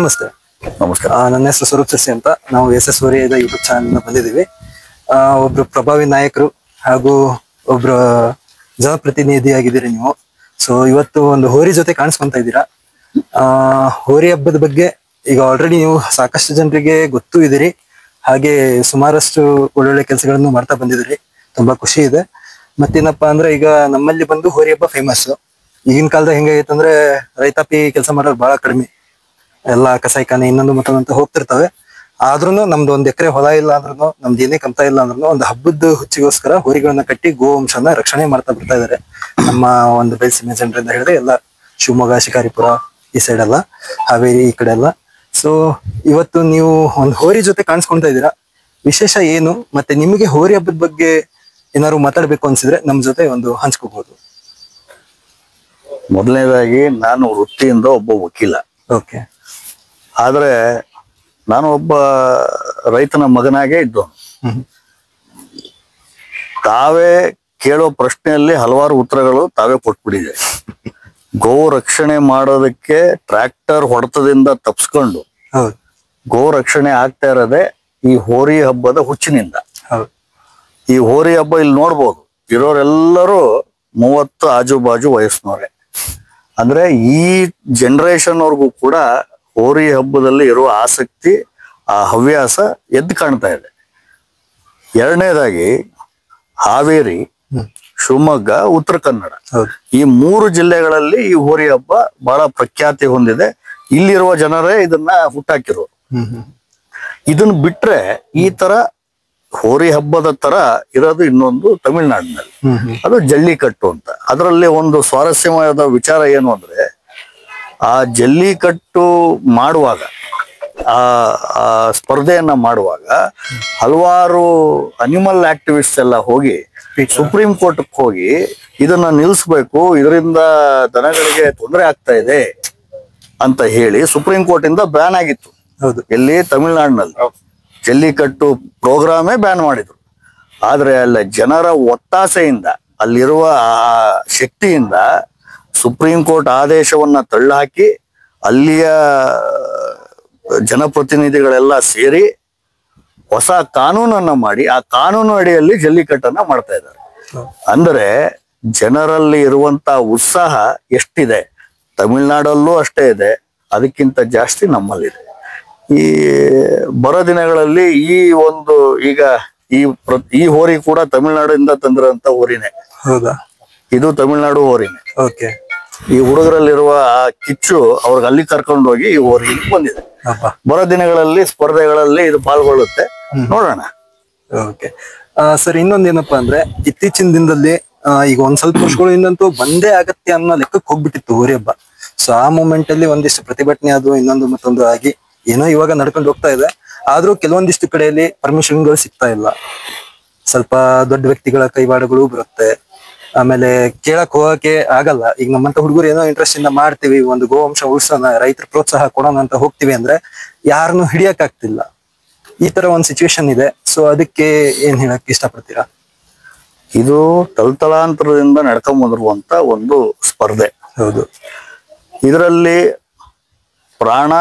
ನಮಸ್ತೆ. ನಮಸ್ಕಾರ. ನನ್ನ ಹೆಸರು ಸ್ವರೂಪ್ ಚರ್ಸಿ ಅಂತ. ನಾವು SS ಓರಿಯದ ಯೂಟ್ಯೂಬ್ ಚಾನಲ್ ಬಂದಿದ್ದೀವಿ. ಒಬ್ರು ಪ್ರಭಾವಿ ನಾಯಕರು ಹಾಗೂ ಒಬ್ರು ಜನಪ್ರತಿನಿಧಿ ಆಗಿದ್ದೀರಿ ನೀವು. ಸೊ ಇವತ್ತು ಒಂದು ಹೋರಿ ಜೊತೆ ಕಾಣಿಸ್ಕೊಂತ ಇದ್ದೀರಾ. ಹೋರಿ ಹಬ್ಬದ ಬಗ್ಗೆ ಈಗ ಆಲ್ರೆಡಿ ನೀವು ಸಾಕಷ್ಟು ಜನರಿಗೆ ಗೊತ್ತೂ ಇದ್ದೀರಿ, ಹಾಗೆ ಸುಮಾರಷ್ಟು ಒಳ್ಳೊಳ್ಳೆ ಕೆಲಸಗಳನ್ನು ಮಾಡ್ತಾ ಬಂದಿದ್ದೀರಿ. ತುಂಬಾ ಖುಷಿ ಇದೆ. ಮತ್ತೇನಪ್ಪಾ ಅಂದ್ರೆ ಈಗ ನಮ್ಮಲ್ಲಿ ಬಂದು ಹೋರಿ ಹಬ್ಬ ಫೇಮಸ್. ಈಗಿನ ಕಾಲದಾಗ ಹೆಂಗಾಗೈತೆ ಅಂದ್ರೆ ರೈತಾಪಿ ಕೆಲಸ ಮಾಡೋರು ಬಹಳ ಕಡಿಮೆ, ಎಲ್ಲ ಕಸಾಯಿಖಾನೆ ಇನ್ನೊಂದು ಮತ್ತೊಂದಂತ ಹೋಗ್ತಿರ್ತವೆ. ಆದ್ರೂ ನಮ್ದು ಒಂದ್ ಎಕರೆ ಹೊಲ ಇಲ್ಲ ಅಂದ್ರೂ, ನಮ್ದು ಏನೇ ಕಮ್ತಾ ಇಲ್ಲ ಅಂದ್ರೂ ಒಂದು ಹಬ್ಬದ ಹುಚ್ಚಿಗೋಸ್ಕರ ಹೋರಿಗಳನ್ನ ಕಟ್ಟಿ ಗೋವಂಶನ ರಕ್ಷಣೆ ಮಾಡ್ತಾ ಬರ್ತಾ ಇದಾರೆ ನಮ್ಮ ಒಂದು ಬಯಲುಸೀಮೆ ಜನರಿಂದ ಹೇಳಿದ್ರೆ ಎಲ್ಲ ಶಿವಮೊಗ್ಗ, ಶಿಕಾರಿಪುರ ಈ ಸೈಡ್ ಎಲ್ಲ, ಹಾವೇರಿ ಈ ಕಡೆ ಎಲ್ಲ. ಸೊ ಇವತ್ತು ನೀವು ಒಂದು ಹೋರಿ ಜೊತೆ ಕಾಣಿಸ್ಕೊಂತಾ ಇದ್ದೀರಾ. ವಿಶೇಷ ಏನು, ಮತ್ತೆ ನಿಮಗೆ ಹೋರಿ ಹಬ್ಬದ ಬಗ್ಗೆ ಏನಾದ್ರು ಮಾತಾಡ್ಬೇಕು ಅನ್ಸಿದ್ರೆ ನಮ್ ಜೊತೆ ಒಂದು ಹಂಚ್ಕೋಬಹುದು. ಮೊದಲನೇದಾಗಿ ನಾನು ವೃತ್ತಿಯಿಂದ ಒಬ್ಬ ವಕೀಲ. ಓಕೆ. ಆದ್ರೆ ನಾನು ಒಬ್ಬ ರೈತನ ಮಗನಾಗೆ ಇದ್ದವನು. ತಾವೇ ಕೇಳೋ ಪ್ರಶ್ನೆಯಲ್ಲಿ ಹಲವಾರು ಉತ್ತರಗಳು ತಾವೇ ಕೊಟ್ಬಿಟ್ಟಿದೆ. ಗೋ ರಕ್ಷಣೆ ಮಾಡೋದಕ್ಕೆ ಟ್ರ್ಯಾಕ್ಟರ್ ಹೊಡೆತದಿಂದ ತಪ್ಸ್ಕೊಂಡು ಗೋ ರಕ್ಷಣೆ ಆಗ್ತಾ ಇರೋದೇ ಈ ಹೋರಿ ಹಬ್ಬದ ಹುಚ್ಚಿನಿಂದ. ಈ ಹೋರಿ ಹಬ್ಬ ಇಲ್ಲಿ ನೋಡ್ಬೋದು, ಇರೋರೆಲ್ಲರೂ 30 ಆಜು ಬಾಜು ವಯಸ್ಸಿನವರೇ. ಅಂದ್ರೆ ಈ ಜನರೇಷನ್ ಅವ್ರಿಗೂ ಕೂಡ ಹೋರಿ ಹಬ್ಬದಲ್ಲಿ ಇರುವ ಆಸಕ್ತಿ, ಆ ಹವ್ಯಾಸ ಎದ್ದು ಕಾಣ್ತಾ ಇದೆ. ಎರಡನೇದಾಗಿ ಹಾವೇರಿ, ಶಿವಮೊಗ್ಗ, ಉತ್ತರ ಕನ್ನಡ ಈ 3 ಜಿಲ್ಲೆಗಳಲ್ಲಿ ಈ ಹೋರಿ ಹಬ್ಬ ಬಹಳ ಪ್ರಖ್ಯಾತಿ ಹೊಂದಿದೆ. ಇಲ್ಲಿರುವ ಜನರೇ ಇದನ್ನ ಹುಟ್ಟಾಕಿರೋರು. ಇದನ್ನ ಬಿಟ್ರೆ ಈ ತರ ಹೋರಿ ಹಬ್ಬದ ತರ ಇರೋದು ಇನ್ನೊಂದು ತಮಿಳ್ನಾಡಿನಲ್ಲಿ, ಅದು ಜಲ್ಲಿಕಟ್ಟು ಅಂತ. ಅದರಲ್ಲಿ ಒಂದು ಸ್ವಾರಸ್ಯವಾದ ವಿಚಾರ ಏನು ಅಂದ್ರೆ, ಆ ಜಲ್ಲಿಕಟ್ಟು ಮಾಡುವಾಗ, ಆ ಸ್ಪರ್ಧೆಯನ್ನ ಮಾಡುವಾಗ ಹಲವಾರು ಅನಿಮಲ್ ಆಕ್ಟಿವಿಸ್ಟ್ ಎಲ್ಲ ಹೋಗಿ ಸುಪ್ರೀಂ ಕೋರ್ಟ್ ಹೋಗಿ ಇದನ್ನ ನಿಲ್ಲಿಸ್ಬೇಕು, ಇದರಿಂದ ದನಗಳಿಗೆ ತೊಂದರೆ ಆಗ್ತಾ ಇದೆ ಅಂತ ಹೇಳಿ ಸುಪ್ರೀಂ ಕೋರ್ಟ್ ಇಂದ ಬ್ಯಾನ್ ಆಗಿತ್ತು. ಎಲ್ಲಿ? ತಮಿಳ್ನಾಡಿನಲ್ಲಿ ಜಲ್ಲಿಕಟ್ಟು ಪ್ರೋಗ್ರಾಮೇ ಬ್ಯಾನ್ ಮಾಡಿದ್ರು. ಆದ್ರೆ ಅಲ್ಲ ಜನರ ಒತ್ತಾಸೆಯಿಂದ, ಅಲ್ಲಿರುವ ಆ ಶಕ್ತಿಯಿಂದ ಸುಪ್ರೀಂ ಕೋರ್ಟ್ ಆದೇಶವನ್ನ ತಳ್ಳಹಾಕಿ ಅಲ್ಲಿಯ ಜನಪ್ರತಿನಿಧಿಗಳೆಲ್ಲ ಸೇರಿ ಹೊಸ ಕಾನೂನನ್ನ ಮಾಡಿ ಆ ಕಾನೂನು ಅಡಿಯಲ್ಲಿ ಜಲ್ಲಿಕಟ್ಟನ್ನ ಮಾಡ್ತಾ ಇದ್ದಾರೆ. ಅಂದ್ರೆ ಜನರಲ್ಲಿ ಇರುವಂತ ಉತ್ಸಾಹ ಎಷ್ಟಿದೆ, ತಮಿಳ್ನಾಡಲ್ಲೂ ಅಷ್ಟೇ ಇದೆ, ಅದಕ್ಕಿಂತ ಜಾಸ್ತಿ ನಮ್ಮಲ್ಲಿದೆ. ಈ ಬರೋ ದಿನಗಳಲ್ಲಿ ಈ ಒಂದು ಈಗ ಈ ಹೋರಿ ಕೂಡ ತಮಿಳ್ನಾಡಿಂದ ತಂದಿರೋಂತ ಹೋರಿನೇ. ಹೌದಾ? ಇದು ತಮಿಳ್ನಾಡು ಹೋರಿನೇ. ಓಕೆ. ಈ ಹುಡುಗರಲ್ಲಿರುವ ಆ ಕಿಚ್ಚು ಅವ್ರಿಗೆ ಅಲ್ಲಿ ಕರ್ಕೊಂಡು ಹೋಗಿ ಈ ಹೋರಿ ಬಂದಿದೆ. ಬರೋ ದಿನಗಳಲ್ಲಿ ಸ್ಪರ್ಧೆಗಳಲ್ಲಿ ಇದು ಪಾಲ್ಗೊಳ್ಳುತ್ತೆ, ನೋಡೋಣ. ಓಕೆ ಸರ್, ಇನ್ನೊಂದೇನಪ್ಪಾ ಅಂದ್ರೆ ಇತ್ತೀಚಿನ ದಿನದಲ್ಲಿ ಈಗ ಒಂದ್ ಸ್ವಲ್ಪ ವರ್ಷಗಳಿಂದಂತೂ ಬಂದೇ ಆಗತ್ತೆ ಅನ್ನೋ ಲೆಕ್ಕಕ್ಕೆ ಹೋಗ್ಬಿಟ್ಟಿತ್ತು ಹೋರಿ ಹಬ್ಬ. ಸೊ ಆ ಮೂಮೆಂಟ್ ಅಲ್ಲಿ ಒಂದಿಷ್ಟು ಪ್ರತಿಭಟನೆ ಅದು ಇನ್ನೊಂದು ಮತ್ತೊಂದು ಆಗಿ ಏನೋ ಇವಾಗ ನಡ್ಕೊಂಡು ಹೋಗ್ತಾ ಇದೆ. ಆದ್ರೂ ಕೆಲವೊಂದಿಷ್ಟು ಕಡೆಯಲ್ಲಿ ಪರ್ಮಿಷನ್ಗಳು ಸಿಗ್ತಾ ಇಲ್ಲ. ಸ್ವಲ್ಪ ದೊಡ್ಡ ವ್ಯಕ್ತಿಗಳ ಕೈವಾಡಗಳು ಬರುತ್ತೆ. ಆಮೇಲೆ ಕೇಳಕ್ ಹೋಗಕ್ಕೆ ಆಗಲ್ಲ. ಈಗ ನಮ್ಮಂತ ಹುಡುಗರು ಏನೋ ಇಂಟ್ರೆಸ್ಟ್ ಇಂದ ಮಾಡ್ತೀವಿ, ಒಂದು ಗೋವಂಶ ಉಳಿಸೋಣ, ರೈತರ ಪ್ರೋತ್ಸಾಹ ಕೊಡೋಣ ಅಂತ ಹೋಗ್ತೀವಿ ಅಂದ್ರೆ ಯಾರನ್ನು ಹಿಡಿಯಕ್ ಆಗ್ತಿಲ್ಲ. ಈ ತರ ಒಂದ್ ಸಿಚುವೇಶನ್ ಇದೆ. ಸೊ ಅದಕ್ಕೆ ಏನ್ ಹೇಳಕ್ ಇಷ್ಟಪಡ್ತೀರಾ? ಇದು ತಲತಲಾಂತರದಿಂದ ನಡ್ಕೊಂಡ್ ಬಂದಿರುವಂತ ಒಂದು ಸ್ಪರ್ಧೆ. ಹೌದು. ಇದರಲ್ಲಿ ಪ್ರಾಣ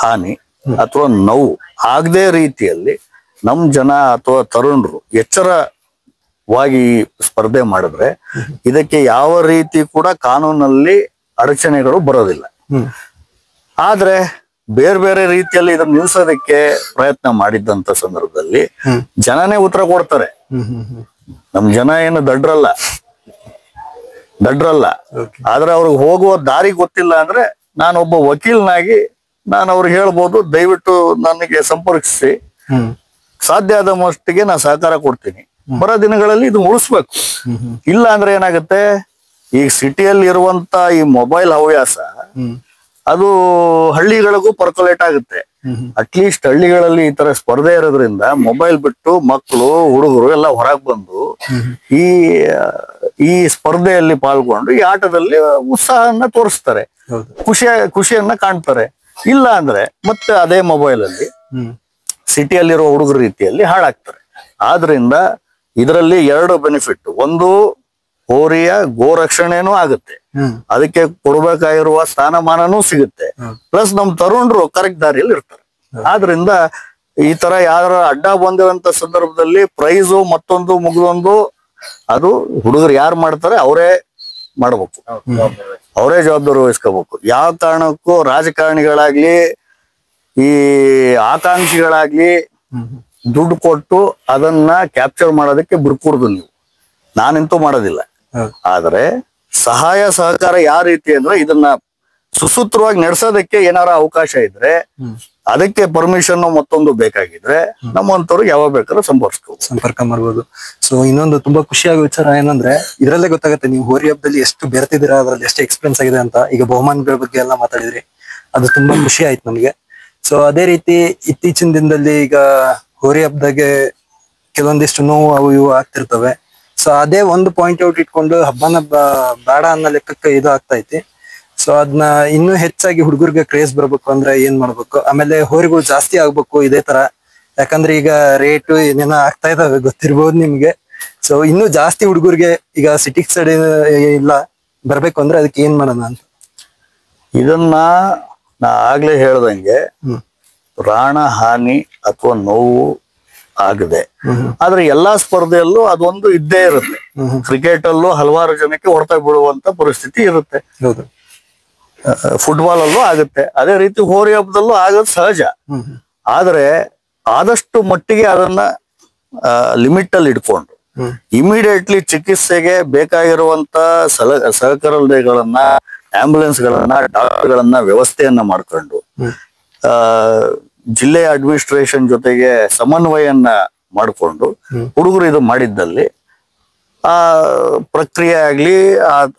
ಹಾನಿ ಅಥವಾ ನೋವು ಆಗದೆ ರೀತಿಯಲ್ಲಿ ನಮ್ ಜನ ಅಥವಾ ತರುಣರು ಎಚ್ಚರವಾಗಿ ಸ್ಪರ್ಧೆ ಮಾಡಿದ್ರೆ ಇದಕ್ಕೆ ಯಾವ ರೀತಿ ಕೂಡ ಕಾನೂನಲ್ಲಿ ಅಡಚಣೆಗಳು ಬರೋದಿಲ್ಲ. ಆದ್ರೆ ಬೇರೆ ಬೇರೆ ರೀತಿಯಲ್ಲಿ ಇದನ್ನ ನಿಲ್ಸೋದಕ್ಕೆ ಪ್ರಯತ್ನ ಮಾಡಿದ್ದಂತ ಸಂದರ್ಭದಲ್ಲಿ ಜನನೇ ಉತ್ತರ ಕೊಡ್ತಾರೆ. ನಮ್ ಜನ ಏನು ದಡ್ರಲ್ಲ. ಆದ್ರೆ ಅವ್ರಿಗೆ ಹೋಗುವ ದಾರಿ ಗೊತ್ತಿಲ್ಲ ಅಂದ್ರೆ ನಾನೊಬ್ಬ ವಕೀಲನಾಗಿ ನಾನು ಅವ್ರಿಗೆ ಹೇಳ್ಬೋದು, ದಯವಿಟ್ಟು ನನಗೆ ಸಂಪರ್ಕಿಸಿ, ಸಾಧ್ಯ ಆದ ಮಟ್ಟಿಗೆ ನಾನು ಸಹಕಾರ ಕೊಡ್ತೀನಿ. ಬರೋ ದಿನಗಳಲ್ಲಿ ಇದು ಉಳಿಸ್ಬೇಕು. ಇಲ್ಲ ಅಂದ್ರೆ ಏನಾಗುತ್ತೆ, ಈ ಸಿಟಿಯಲ್ಲಿ ಇರುವಂತ ಈ ಮೊಬೈಲ್ ಹವ್ಯಾಸ ಅದು ಹಳ್ಳಿಗಳಿಗೂ ಪರ್ಕೊಲೇಟ್ ಆಗುತ್ತೆ. ಅಟ್ಲೀಸ್ಟ್ ಹಳ್ಳಿಗಳಲ್ಲಿ ಈ ತರ ಸ್ಪರ್ಧೆ ಇರೋದ್ರಿಂದ ಮೊಬೈಲ್ ಬಿಟ್ಟು ಮಕ್ಕಳು, ಹುಡುಗರು ಎಲ್ಲ ಹೊರಗೆ ಬಂದು ಈ ಸ್ಪರ್ಧೆಯಲ್ಲಿ ಪಾಲ್ಗೊಂಡು ಈ ಆಟದಲ್ಲಿ ಉತ್ಸಾಹನ ತೋರಿಸ್ತಾರೆ, ಖುಷಿಯನ್ನ ಕಾಣ್ತಾರೆ. ಇಲ್ಲ ಅಂದ್ರೆ ಮತ್ತೆ ಅದೇ ಮೊಬೈಲ್ ಅಲ್ಲಿ ಸಿಟಿಯಲ್ಲಿರುವ ಹುಡುಗರ ರೀತಿಯಲ್ಲಿ ಹಾಳಾಗ್ತಾರೆ. ಆದ್ರಿಂದ ಇದರಲ್ಲಿ 2 ಬೆನಿಫಿಟ್. ಒಂದು, ಹೋರಿಯ ಗೋರಕ್ಷಣೆನೂ ಆಗುತ್ತೆ, ಅದಕ್ಕೆ ಕೊಡ್ಬೇಕಾಗಿರುವ ಸ್ಥಾನಮಾನನೂ ಸಿಗುತ್ತೆ, ಪ್ಲಸ್ ನಮ್ ತರುಣರು ಕರೆಕ್ಟ್ ದಾರಿಯಲ್ಲಿ ಇರ್ತಾರೆ. ಆದ್ರಿಂದ ಈ ತರ ಯಾರ ಅಡ್ಡ ಬಂದಿರೋಂತ ಸಂದರ್ಭದಲ್ಲಿ ಪ್ರೈಸು ಮತ್ತೊಂದು ಮುಗ್ದೊಂದು ಅದು ಹುಡುಗರು ಯಾರು ಮಾಡ್ತಾರೆ ಅವರೇ ಮಾಡ್ಬೇಕು, ಅವರೇ ಜವಾಬ್ದಾರಿ ವಹಿಸ್ಕೋಬೇಕು. ಯಾವ ಕಾರಣಕ್ಕೂ ರಾಜಕಾರಣಿಗಳಾಗ್ಲಿ ಈ ಆಕಾಂಕ್ಷಿಗಳಾಗ್ಲಿ ದುಡ್ಡು ಕೊಟ್ಟು ಅದನ್ನ ಕ್ಯಾಪ್ಚರ್ ಮಾಡೋದಕ್ಕೆ ಬಿಡ್ಕೂಡ್ದು ನೀವು, ನಾನಂತೂ ಮಾಡೋದಿಲ್ಲ. ಆದ್ರೆ ಸಹಾಯ ಸಹಕಾರ ಯಾವ ರೀತಿ ಅಂದ್ರೆ ಇದನ್ನ ಸುಸೂತ್ರವಾಗಿ ನಡೆಸೋದಕ್ಕೆ ಏನಾರ ಅವಕಾಶ ಇದ್ರೆ ಅದಕ್ಕೆ ಪರ್ಮಿಷನ್ ಮತ್ತೊಂದು ಬೇಕಾಗಿದ್ರೆ ನಮ್ಮಂತವ್ರು ಯಾವಾಗ ಬೇಕಾದ್ರೂ ಸಂಪರ್ಕ ಮಾಡ್ಬೋದು. ಸೊ ಇನ್ನೊಂದು ತುಂಬಾ ಖುಷಿಯಾಗೋ ವಿಚಾರ ಏನಂದ್ರೆ ಇದ್ರಲ್ಲೇ ಗೊತ್ತಾಗುತ್ತೆ ನೀವು ಹೋರಿ ಹಬ್ಬದಲ್ಲಿ ಎಷ್ಟು ಬೆರೆತಿದ್ದೀರಾ, ಅದ್ರಲ್ಲಿ ಎಷ್ಟು ಎಕ್ಸ್ಪೀರಿಯನ್ಸ್ ಆಗಿದೆ ಅಂತ. ಈಗ ಬಹುಮಾನಗಳ ಬಗ್ಗೆ ಎಲ್ಲ ಮಾತಾಡಿದ್ರಿ, ಅದು ತುಂಬಾ ಖುಷಿ ಆಯ್ತು ನಮ್ಗೆ. ಸೊ ಅದೇ ರೀತಿ ಇತ್ತೀಚಿನ ದಿನದಲ್ಲಿ ಈಗ ಹೋರಿ ಹಬ್ಬದಾಗೆ ಕೆಲವೊಂದಿಷ್ಟು ನೋವು ಅವು ಇವು ಆಗ್ತಿರ್ತವೆ. ಸೊ ಅದೇ ಒಂದು ಪಾಯಿಂಟ್ ಔಟ್ ಇಟ್ಕೊಂಡು ಹಬ್ಬನ ಬೇಡ ಅನ್ನೋ ಲೆಕ್ಕಕ್ಕೆ ಇದು ಆಗ್ತೈತಿ. ಸೊ ಅದನ್ನ ಇನ್ನೂ ಹೆಚ್ಚಾಗಿ ಹುಡುಗರಿಗೆ ಕ್ರೇಜ್ ಬರ್ಬೇಕು ಅಂದ್ರೆ ಏನ್ ಮಾಡ್ಬೇಕು, ಆಮೇಲೆ ಹೋರಿಗಳು ಜಾಸ್ತಿ ಆಗ್ಬೇಕು ಇದೇ ತರ, ಯಾಕಂದ್ರೆ ಈಗ ರೇಟು ಏನೇನೋ ಆಗ್ತಾ ಇದಾವೆ ಗೊತ್ತಿರ್ಬೋದು ನಿಮ್ಗೆ. ಸೊ ಇನ್ನೂ ಜಾಸ್ತಿ ಹುಡುಗರಿಗೆ ಈಗ ಸಿಟಿ ಸೈಡ್ ಇಲ್ಲ ಬರ್ಬೇಕು ಅಂದ್ರೆ ಅದಕ್ಕೆ ಏನ್ ಮಾಡೋಣ ಅಂತ. ಇದನ್ನ ನಾ ಆಗ್ಲೇ ಹೇಳ್ದಂಗೆ ಪ್ರಾಣ ಹಾನಿ ಅಥವಾ ನೋವು ಆಗದೆ, ಆದ್ರೆ ಎಲ್ಲಾ ಸ್ಪರ್ಧೆಯಲ್ಲೂ ಅದೊಂದು ಇದ್ದೇ ಇರುತ್ತೆ. ಕ್ರಿಕೆಟ್ ಅಲ್ಲೂ ಹಲವಾರು ಜನಕ್ಕೆ ಹೊಡೆತ ಬೀಳುವಂತ ಪರಿಸ್ಥಿತಿ ಇರುತ್ತೆ, ಫುಟ್ಬಾಲ್ ಅಲ್ಲೂ ಆಗುತ್ತೆ, ಅದೇ ರೀತಿ ಹೋರಿ ಹಬ್ಬದಲ್ಲೂ ಆಗೋದು ಸಹಜ. ಆದ್ರೆ ಆದಷ್ಟು ಮಟ್ಟಿಗೆ ಅದನ್ನ ಲಿಮಿಟ್ ಅಲ್ಲಿ ಇಟ್ಕೊಂಡು ಇಮಿಡಿಯೇಟ್ಲಿ ಚಿಕಿತ್ಸೆಗೆ ಬೇಕಾಗಿರುವಂತ ಸಹಕಾರಗಳನ್ನ, ಆಂಬ್ಯುಲೆನ್ಸ್ ಗಳನ್ನ, ಡಾಕ್ಟರ್ ಗಳನ್ನ ವ್ಯವಸ್ಥೆಯನ್ನ ಮಾಡ್ಕೊಂಡು ಜಿಲ್ಲೆಯ ಅಡ್ಮಿನಿಸ್ಟ್ರೇಷನ್ ಜೊತೆಗೆ ಸಮನ್ವಯನ್ನ ಮಾಡಿಕೊಂಡು ಹುಡುಗರು ಇದು ಮಾಡಿದ್ದಲ್ಲಿ ಆ ಪ್ರಕ್ರಿಯೆ ಆಗ್ಲಿ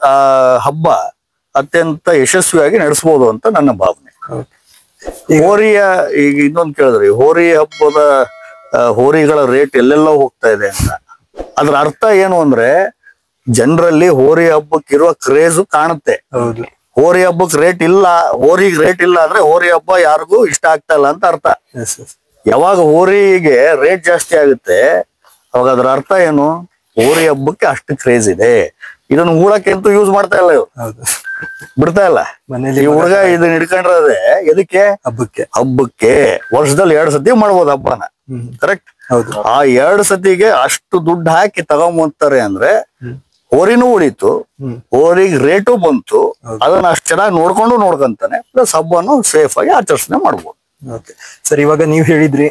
ಆ ಹಬ್ಬ ಅತ್ಯಂತ ಯಶಸ್ವಿಯಾಗಿ ನಡೆಸಬಹುದು ಅಂತ ನನ್ನ ಭಾವನೆ. ಹೋರಿಯ ಈಗ ಇನ್ನೊಂದು ಕೇಳಿದ್ರಿ, ಹೋರಿ ಹಬ್ಬದ ಹೋರಿಗಳ ರೇಟ್ ಎಲ್ಲೆಲ್ಲೋ ಹೋಗ್ತಾ ಇದೆ ಅಂತ. ಅದ್ರ ಅರ್ಥ ಏನು ಅಂದ್ರೆ ಜನರಲ್ಲಿ ಹೋರಿ ಹಬ್ಬಕ್ಕಿರುವ ಕ್ರೇಜು ಕಾಣುತ್ತೆ. ಹೋರಿ ಹಬ್ಬಕ್ಕೆ ರೇಟ್ ಇಲ್ಲ, ಹೋರಿಗೆ ರೇಟ್ ಇಲ್ಲ ಅಂದ್ರೆ ಹೋರಿ ಹಬ್ಬ ಯಾರಿಗೂ ಇಷ್ಟ ಆಗ್ತಾ ಇಲ್ಲ ಅಂತ ಅರ್ಥ. ಯಾವಾಗ ಹೋರಿಗೆ ರೇಟ್ ಜಾಸ್ತಿ ಆಗುತ್ತೆ ಅವಾಗ ಅದ್ರ ಅರ್ಥ ಏನು, ಹೋರಿ ಹಬ್ಬಕ್ಕೆ ಅಷ್ಟು ಕ್ರೇಜ್ ಇದೆ. ಇದನ್ನ ಹೂಳಕ್ಕೆ ಅಂತೂ ಯೂಸ್ ಮಾಡ್ತಾ ಇಲ್ಲ ಇವ್ರು, ಬಿಡ್ತಾ ಇಲ್ಲ. ಈ ಹುಡುಗ ಇದನ್ನ ಹಿಡ್ಕೊಂಡ್ರದೆ ಎದಕ್ಕೆ, ಹಬ್ಬಕ್ಕೆ ವರ್ಷದಲ್ಲಿ 2 ಸತಿ ಮಾಡ್ಬೋದು ಹಬ್ಬನ, ಕರೆಕ್ಟ್. ಆ 2 ಸತಿಗೆ ಅಷ್ಟು ದುಡ್ಡು ಹಾಕಿ ತಗೊಂಬಂತಾರೆ ಅಂದ್ರೆ ಹೋರಿನೂ ಉಳಿತು, ಹೋರಿಗೆ ರೇಟು ಬಂತು, ಅದನ್ನ ಅಷ್ಟು ಚೆನ್ನಾಗಿ ನೋಡ್ಕೊಂತಾನೆ, ಪ್ಲಸ್ ಹಬ್ಬನು ಸೇಫ್ ಆಗಿ ಆಚರಣೆ ಮಾಡ್ಬೋದು. ಸರ್, ಇವಾಗ ನೀವ್ ಹೇಳಿದ್ರಿ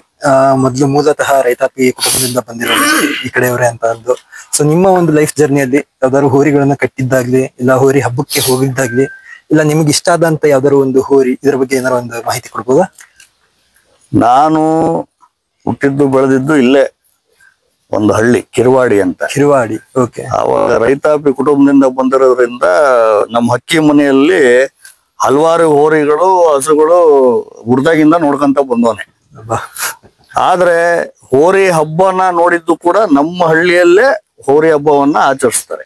ಮೊದ್ಲು ಮೂಲತಃ ರೈತಾಪಿ ಕುಟುಂಬದಿಂದ ಬಂದಿರೋದು ಈ ಕಡೆಯವರೇ ಅಂತ ಅಂದು. ಸೊ ನಿಮ್ಮ ಒಂದು ಲೈಫ್ ಜರ್ನಿಯಲ್ಲಿ ಯಾವ್ದಾದ್ರು ಹೋರಿಗಳನ್ನ ಕಟ್ಟಿದ್ದಾಗ್ಲಿ, ಇಲ್ಲ ಹೋರಿ ಹಬ್ಬಕ್ಕೆ ಹೋಗಿದ್ದಾಗ್ಲಿ, ಇಲ್ಲ ನಿಮ್ಗೆ ಇಷ್ಟ ಆದಂತ ಯಾವ್ದಾದ್ರು ಒಂದು ಹೋರಿ, ಇದ್ರ ಬಗ್ಗೆ ಏನಾರ ಒಂದು ಮಾಹಿತಿ ಕೊಡ್ಬೋದಾ? ನಾನು ಹುಟ್ಟಿದ್ದು ಬೆಳೆದಿದ್ದು ಇಲ್ಲೇ ಒಂದು ಹಳ್ಳಿ, ಕಿರುವಾಡಿ ಅಂತ. ಕಿರುವಾಡಿ, ಓಕೆ. ಅವಾಗ ರೈತಾಪಿ ಕುಟುಂಬದಿಂದ ಬಂದಿರೋದ್ರಿಂದ ನಮ್ಮ ಹಕ್ಕಿ ಮನೆಯಲ್ಲಿ ಹಲವಾರು ಹೋರಿಗಳು, ಹಸುಗಳು ಹುಡ್ದಾಗಿಂದ ನೋಡ್ಕೊಂತ ಬಂದವನೆ. ಆದ್ರೆ ಹೋರಿ ಹಬ್ಬನ ನೋಡಿದ್ದು ಕೂಡ ನಮ್ಮ ಹಳ್ಳಿಯಲ್ಲೇ ಹೋರಿ ಹಬ್ಬವನ್ನ ಆಚರಿಸ್ತಾರೆ.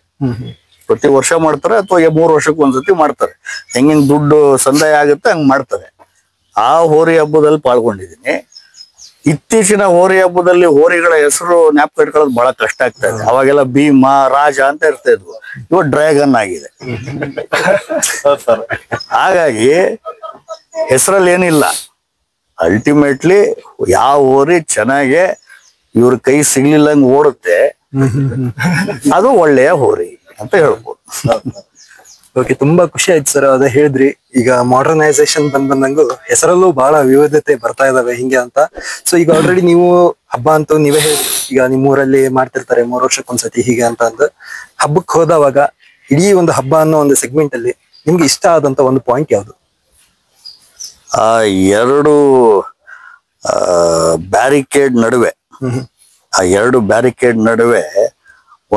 ಪ್ರತಿ ವರ್ಷ ಮಾಡ್ತಾರೆ ಅಥವಾ 3 ವರ್ಷಕ್ಕೆ ಒಂದ್ಸತಿ ಮಾಡ್ತಾರೆ. ಹೆಂಗಿಂಗ್ ದುಡ್ಡು ಸಂದಾಯ ಆಗುತ್ತೆ ಹಂಗ್ ಮಾಡ್ತಾರೆ. ಆ ಹೋರಿ ಹಬ್ಬದಲ್ಲಿ ಪಾಲ್ಗೊಂಡಿದ್ದೀನಿ. ಇತ್ತೀಚಿನ ಹೋರಿ ಹಬ್ಬದಲ್ಲಿ ಹೋರಿಗಳ ಹೆಸರು ಜ್ಞಾಪಕ ಇಟ್ಕೊಳ್ಳೋದು ಬಹಳ ಕಷ್ಟ ಆಗ್ತಾ ಇದೆ. ಅವಾಗೆಲ್ಲ ಭೀಮ, ರಾಜ ಅಂತ ಇರ್ತಾ ಇದ್ವು, ಇವಾಗ ಡ್ರ್ಯಾಗನ್ ಆಗಿದೆ. ಹಾಗಾಗಿ ಹೆಸರಲ್ಲಿ ಏನಿಲ್ಲ, ಅಲ್ಟಿಮೇಟ್ಲಿ ಯಾವ ಹೋರಿ ಚೆನ್ನಾಗೆ ಇವ್ರ ಕೈ ಸಿಗ್ಲಿಲ್ಲಂಗ್ ಓಡುತ್ತೆ ಅದು ಒಳ್ಳೆಯ ಹೋರಿ ಅಂತ ಹೇಳ್ಬೋದು. ಓಕೆ, ತುಂಬಾ ಖುಷಿ ಆಯ್ತು ಸರ್. ಅದೇ ಹೇಳಿದ್ರಿ, ಈಗ ಮಾಡರ್ನೈಸೇಷನ್ ಬಂದಂಗು ಹೆಸರಲ್ಲೂ ಬಹಳ ವಿವಿಧತೆ ಬರ್ತಾ ಇದಾವೆ ಹಿಂಗೆ ಅಂತ. ಸೊ ಈಗ ಆಲ್ರೆಡಿ ನೀವು ಹಬ್ಬ ಅಂತೂ ನೀವೇ ಹೇಳಿ, ಈಗ ನಿಮ್ಮೂರಲ್ಲಿ ಮಾಡ್ತಿರ್ತಾರೆ 3 ವರ್ಷಕ್ಕೊಂದ್ಸತಿ ಹೀಗೆ ಅಂತ ಅಂದು. ಹಬ್ಬಕ್ಕೆ ಹೋದವಾಗ ಇಡೀ ಒಂದು ಹಬ್ಬ ಅನ್ನೋ ಒಂದು ಸೆಗ್ಮೆಂಟ್ ಅಲ್ಲಿ ನಿಮ್ಗೆ ಇಷ್ಟ ಆದಂತ ಒಂದು ಪಾಯಿಂಟ್ ಯಾವ್ದು? ಆ 2 ಬ್ಯಾರಿಕೇಡ್ ನಡುವೆ, ಆ 2 ಬ್ಯಾರಿಕೇಡ್ ನಡುವೆ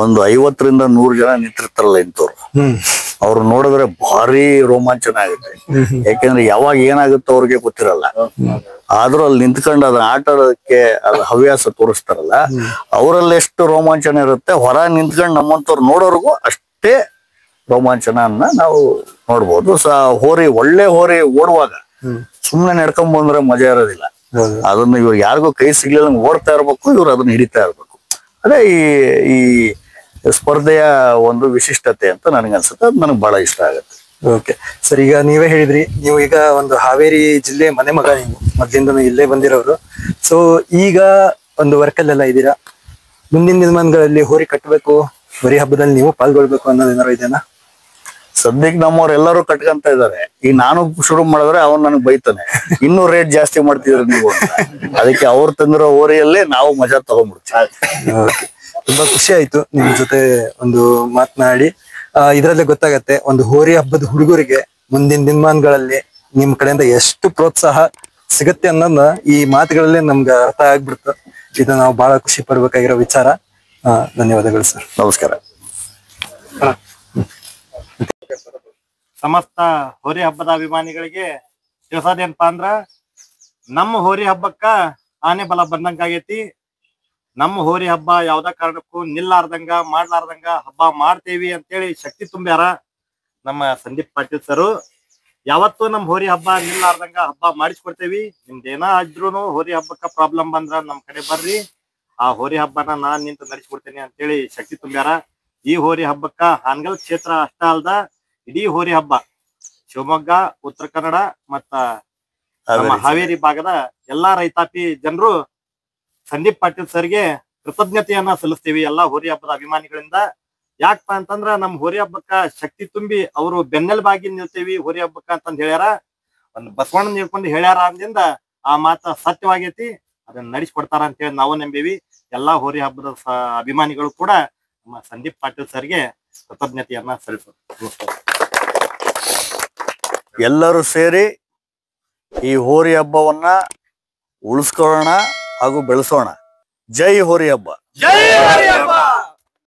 ಒಂದು 50 ರಿಂದ 100 ಜನ ನಿಂತಿರ್ತಾರಲ್ಲ ಇಂಥವ್ರು, ಅವ್ರು ನೋಡಿದ್ರೆ ಭಾರಿ ರೋಮಾಂಚನ ಆಗುತ್ತೆ. ಯಾಕೆಂದ್ರೆ ಯಾವಾಗ ಏನಾಗುತ್ತೋ ಅವ್ರಿಗೆ ಗೊತ್ತಿರಲ್ಲ. ಆದ್ರೂ ಅಲ್ಲಿ ನಿಂತ್ಕೊಂಡು ಅದನ್ನ ಆಟ ಆಡೋದಕ್ಕೆ ಅದ್ರ ಹವ್ಯಾಸ ತೋರಿಸ್ತಾರಲ್ಲ, ಅವರಲ್ಲಿ ಎಷ್ಟು ರೋಮಾಂಚನ ಇರುತ್ತೆ, ಹೊರ ನಿಂತ್ಕೊಂಡು ನಮ್ಮಂತವ್ರು ನೋಡೋರ್ಗು ಅಷ್ಟೇ ರೋಮಾಂಚನ ನಾವು ನೋಡ್ಬೋದು. ಹೋರಿ, ಒಳ್ಳೆ ಹೋರಿ ಓಡುವಾಗ ಸುಮ್ನೆ ನಡ್ಕೊಂಡ್ ಬಂದ್ರೆ ಮಜಾ ಇರೋದಿಲ್ಲ. ಅದನ್ನ ಇವ್ರು ಯಾರಿಗೂ ಕೈ ಸಿಗ್ಲಿಲ್ಲ ಓಡ್ತಾ ಇರ್ಬೇಕು, ಇವ್ರು ಅದನ್ನ ಹಿಡಿತಾ ಇರ್ಬೇಕು. ಅದೇ ಈ ಸ್ಪರ್ಧೆಯ ಒಂದು ವಿಶಿಷ್ಟತೆ ಅಂತ ನನಗನ್ಸುತ್ತೆ. ಅದು ನನಗೆ ಬಹಳ ಇಷ್ಟ ಆಗುತ್ತೆ. ಓಕೆ ಸರ್, ಈಗ ನೀವೇ ಹೇಳಿದ್ರಿ, ನೀವು ಈಗ ಒಂದು ಹಾವೇರಿ ಜಿಲ್ಲೆ ಮನೆ ಮಗ, ನೀವು ಮೊದ್ಲಿಂದನೂ ಇಲ್ಲೇ ಬಂದಿರೋರು. ಸೊ ಈಗ ಒಂದು ವರ್ಕಲ್ಲೆಲ್ಲ ಇದ್ದೀರಾ. ಮುಂದಿನ ದಿನಮಾನಗಳಲ್ಲಿ ಹೋರಿ ಕಟ್ಟಬೇಕು, ಹೋರಿ ಹಬ್ಬದಲ್ಲಿ ನೀವು ಪಾಲ್ಗೊಳ್ಬೇಕು ಅನ್ನೋದೇನಾರು ಇದೆನಾ? ಸದ್ಯಕ್ಕೆ ನಮ್ಮವ್ರು ಎಲ್ಲರೂ ಕಟ್ಕೊಂತ ಇದಾರೆ. ಈ ನಾನು ಶುರು ಮಾಡಿದ್ರೆ ಅವ್ನು ನನಗೆ ಬೈತಾನೆ, ಇನ್ನೂ ರೇಟ್ ಜಾಸ್ತಿ ಮಾಡ್ತಿದ್ರು ನೀವು ಅಂತ. ಅದಕ್ಕೆ ಅವ್ರು ತಂದಿರೋ ಹೋರಿಯಲ್ಲೇ ನಾವು ಮಜಾ ತಗೊಂಡ್ಬಿಡ್ತೀವಿ. ತುಂಬಾ ಖುಷಿ ಆಯ್ತು ನಿಮ್ ಜೊತೆ ಒಂದು ಮಾತನಾಡಿ. ಇದ್ರಲ್ಲೇ ಗೊತ್ತಾಗತ್ತೆ ಒಂದು ಹೋರಿ ಹಬ್ಬದ ಹುಡುಗರಿಗೆ ಮುಂದಿನ ದಿನಮಾನಗಳಲ್ಲಿ ನಿಮ್ ಕಡೆಯಿಂದ ಎಷ್ಟು ಪ್ರೋತ್ಸಾಹ ಸಿಗತ್ತೆ ಅನ್ನೋದನ್ನ ಈ ಮಾತುಗಳಲ್ಲೇ ನಮ್ಗೆ ಅರ್ಥ ಆಗ್ಬಿಡ್ತು. ಇದು ನಾವು ಬಹಳ ಖುಷಿ ಪಡ್ಬೇಕಾಗಿರೋ ವಿಚಾರ. ಧನ್ಯವಾದಗಳು ಸರ್. ನಮಸ್ಕಾರ. ಸಮಸ್ತ ಹೋರಿ ಹಬ್ಬದ ಅಭಿಮಾನಿಗಳಿಗೆ ತಿಳಿಸೋದೇನಪ್ಪಾ ಅಂದ್ರ, ನಮ್ಮ ಹೋರಿ ಹಬ್ಬಕ್ಕ ಆನೆ ಬಲ ಬಂದಂಗಾಗೈತಿ. ನಮ್ಮ ಹೋರಿ ಹಬ್ಬ ಯಾವ್ದ ಕಾರಣಕ್ಕೂ ನಿಲ್ಲಾರ್ದಂಗ ಮಾಡ್ಲಾರ್ದಂಗ ಹಬ್ಬ ಮಾಡ್ತೇವಿ ಅಂತೇಳಿ ಶಕ್ತಿ ತುಂಬ್ಯಾರ ನಮ್ಮ ಸಂದೀಪ್ ಪಾಟೀಲ್ ಸರು. ಯಾವತ್ತು ನಮ್ ಹೋರಿ ಹಬ್ಬ ನಿಲ್ಲಾರ್ದಂಗ ಹಬ್ಬ ಮಾಡಿಸ್ಕೊಡ್ತೇವಿ. ನಿಮ್ದೇನ ಇದ್ರೂನು ಹೋರಿ ಹಬ್ಬಕ್ಕ ಪ್ರಾಬ್ಲಮ್ ಬಂದ್ರ ನಮ್ ಕಡೆ ಬರ್ರಿ, ಆ ಹೋರಿ ಹಬ್ಬನ ನಾನ್ ನಿಂತು ನಡೆಸ್ಕೊಡ್ತೇನೆ ಅಂತೇಳಿ ಶಕ್ತಿ ತುಂಬ್ಯಾರ. ಈ ಹೋರಿ ಹಬ್ಬಕ್ಕ ಹಾನಗಲ್ ಕ್ಷೇತ್ರ ಅಷ್ಟ ಅಲ್ದ, ಇಡೀ ಹೋರಿ ಹಬ್ಬ ಶಿವಮೊಗ್ಗ, ಉತ್ತರ ಕನ್ನಡ ಮತ್ತ ನಮ್ಮ ಹಾವೇರಿ ಭಾಗದ ಎಲ್ಲಾ ರೈತಾಪಿ ಜನರು ಸಂದೀಪ್ ಪಾಟೀಲ್ ಸರ್ಗೆ ಕೃತಜ್ಞತೆಯನ್ನ ಸಲ್ಲಿಸ್ತೀವಿ ಎಲ್ಲಾ ಹೋರಿ ಹಬ್ಬದ ಅಭಿಮಾನಿಗಳಿಂದ. ಯಾಕಪ್ಪ ಅಂತಂದ್ರ ನಮ್ ಹೋರಿ ಹಬ್ಬಕ್ಕ ಶಕ್ತಿ ತುಂಬಿ ಅವರು ಬೆನ್ನೆಲುಬಾಗಿ ನಿಲ್ತೇವಿ ಹೋರಿ ಹಬ್ಬಕ್ಕ ಅಂತಂದ್ ಹೇಳ್ಯಾರ. ಒಂದ್ ಬಸವಣ್ಣ ನಿಲ್ಕೊಂಡು ಹೇಳ್ಯಾರ ಅಂದಿಂದ ಆ ಮಾತ ಸತ್ಯವಾಗೈತಿ. ಅದನ್ನ ನಡೆಸ್ಕೊಡ್ತಾರ ಅಂತ ಹೇಳಿ ನಾವು ನಂಬೀವಿ. ಎಲ್ಲಾ ಹೋರಿ ಹಬ್ಬದ ಅಭಿಮಾನಿಗಳು ಕೂಡ ನಮ್ಮ ಸಂದೀಪ್ ಪಾಟೀಲ್ ಸರ್ಗೆ ಕೃತಜ್ಞತೆಯನ್ನ ಸಲ್ಲಿಸ್ತಾರೆ. ಎಲ್ಲರೂ ಸೇರಿ ಈ ಹೋರಿ ಹಬ್ಬವನ್ನ ಉಳಿಸ್ಕೊಳ್ಳೋಣ ಹಾಗೂ ಬೆಳೆಸೋಣ. ಜೈ ಹೋರಿ ಹಬ್ಬ. ಜೈ ಹೋರಿ ಹಬ್ಬ.